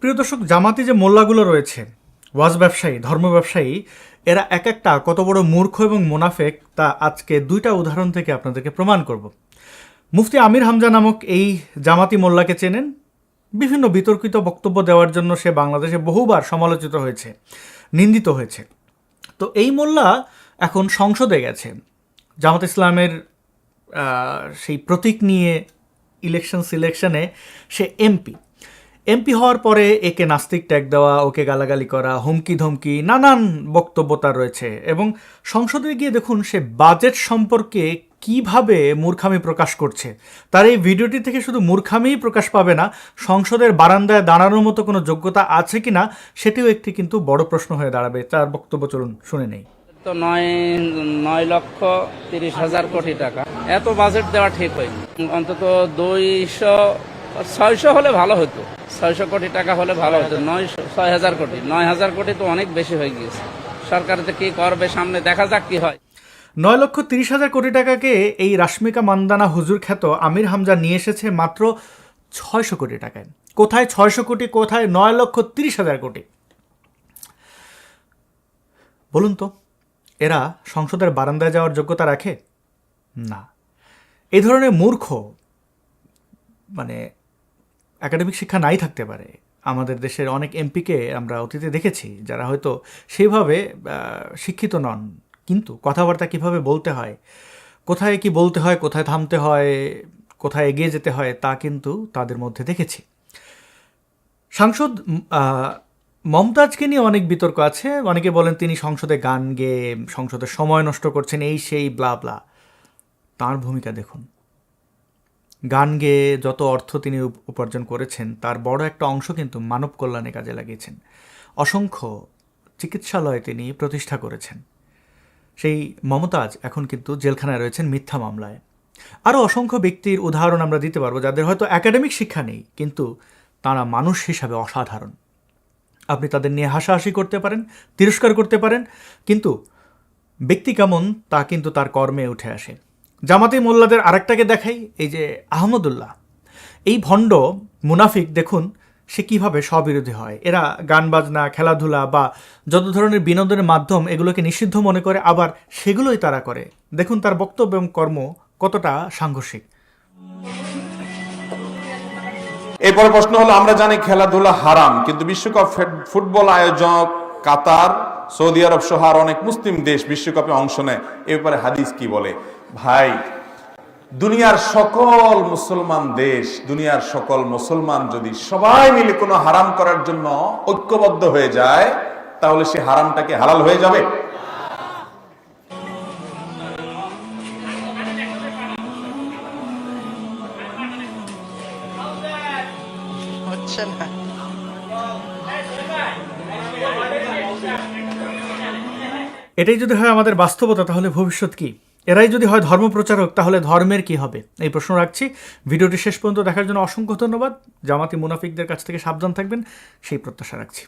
প্রিয় দর্শক, জামাতি যে মোল্লাগুলো রয়েছে, ওয়াজ ব্যবসায়ী, ধর্ম ব্যবসায়ী, এরা এক একটা কত বড় মূর্খ এবং মুনাফেক তা আজকে দুইটা উদাহরণ থেকে আপনাদেরকে প্রমাণ করব। মুফতি আমির হামজা নামক এই জামাতি মোল্লাকে চেনেন। বিভিন্ন বিতর্কিত বক্তব্য দেওয়ার জন্য সে বাংলাদেশে বহুবার সমালোচিত হয়েছে, নিন্দিত হয়েছে। তো এই মোল্লা এখন সংসদে গেছে। জামাত ইসলামের সেই প্রতীক নিয়ে সিলেকশনে সে এমপি হওয়ার পরে একে নাস্তিক ট্যাগ দেওয়া, ওকে গালাগালি করা, হুমকি ধমকি, নানান বক্তব্য তার রয়েছে। এবং সংসদে গিয়ে দেখুন সে বাজেট সম্পর্কে কিভাবে মূর্খামি প্রকাশ করছে। তার এই ভিডিওটি থেকে শুধু মূর্খামিই প্রকাশ পাবে না, সংসদের বারান্দায় দাঁড়ানোর মতো কোনো যোগ্যতা আছে কি না সেটিও একটি কিন্তু বড় প্রশ্ন হয়ে দাঁড়াবে। তার বক্তব্য চলুন শুনে নেই। তো 9,30,000 কোটি টাকা এত বাজেট দেওয়া ঠিক হয়নি। অন্তত 600 হলে ভালো হতো, 600 কোটি টাকা হলে ভালো হতো। 6,000 কোটি, 9,000 কোটি তো অনেক বেশি হয়ে গিয়েছে। সরকার তো কি করবে সামনে দেখা যাক কি হয়। 9,30,000 কোটি টাকাকে এই রাশ্মিকা মান্দানা হুজুর খ্যাত আমির হামজা নিয়ে এসেছে মাত্র 600 কোটি টাকায়। কোথায় 600 কোটি, কোথায় 9,30,000 কোটি? বলুন তো, এরা সংসদের বারান্দায় যাওয়ার যোগ্যতা রাখে? না। এই ধরনের মূর্খ, মানে একাডেমিক শিক্ষা নাই থাকতে পারে। আমাদের দেশের অনেক এমপিকে আমরা অতীতে দেখেছি যারা হয়তো সেইভাবে শিক্ষিত নন, কিন্তু কথাবার্তা কিভাবে বলতে হয়, কোথায় কি বলতে হয়, কোথায় থামতে হয়, কোথায় এগিয়ে যেতে হয় তা কিন্তু তাদের মধ্যে দেখেছি। সাংসদ মমতাজকে নিয়ে অনেক বিতর্ক আছে। অনেকে বলেন তিনি সংসদে গান গেয়ে সংসদের সময় নষ্ট করছেন, এই সেই ব্লা ব্লা। তাঁর ভূমিকা দেখুন। গান গেয়ে যত অর্থ তিনি উপার্জন করেছেন তার বড় একটা অংশ কিন্তু মানব কল্যাণে কাজে লাগিয়েছেন। অসংখ্য চিকিৎসালয় তিনি প্রতিষ্ঠা করেছেন। সেই মমতাজ এখন কিন্তু জেলখানায় রয়েছেন মিথ্যা মামলায়। আরও অসংখ্য ব্যক্তির উদাহরণ আমরা দিতে পারবো যাদের হয়তো একাডেমিক শিক্ষা নেই, কিন্তু তারা মানুষ হিসাবে অসাধারণ। আপনি তাদের নিয়ে হাসাহাসি করতে পারেন, তিরস্কার করতে পারেন, কিন্তু ব্যক্তি কেমন তা কিন্তু তার কর্মে উঠে আসে। জামাতি মোল্লাদের আরেকটাকে দেখাই, এই যে আহমদুল্লাহ, এই ভণ্ড মুনাফিক, দেখুন সে কীভাবে স্ববিরোধী হয়। এরা গান বাজনা, খেলাধুলা বা যত ধরনের বিনোদনের মাধ্যম এগুলোকে নিষিদ্ধ মনে করে, আবার সেগুলোই তারা করে। দেখুন তার বক্তব্য এবং কর্ম কতটা সাংঘর্ষিক। এরপর প্রশ্ন হলো, আমরা জানি খেলাধুলা হারাম, কিন্তু বিশ্বকাপ ফুটবল আয়োজক কাতার, সৌদি আরব সহ আর অনেক মুসলিম দেশ বিশ্বকাপে অংশ নেয়। এ ব্যাপারে হাদিস কি বলে? ভাই, দুনিয়ার সকল মুসলমান দেশ, দুনিয়ার সকল মুসলমান যদি সবাই মিলে কোনো হারাম করার জন্য ঐক্যবদ্ধ হয়ে যায়, তাহলে সে হারামটাকে হালাল হয়ে যাবে? এটাই যদি হয় আমাদের বাস্তবতা, তাহলে ভবিষ্যৎ কি? এরাই যদি হয় ধর্মপ্রচারক, তাহলে ধর্মের কি হবে? এই প্রশ্ন রাখছি। ভিডিওটি শেষ পর্যন্ত দেখার জন্য অসংখ্য ধন্যবাদ। জামাতি মুনাফিকদের কাছ থেকে সাবধান থাকবেন সেই প্রত্যাশা রাখছি।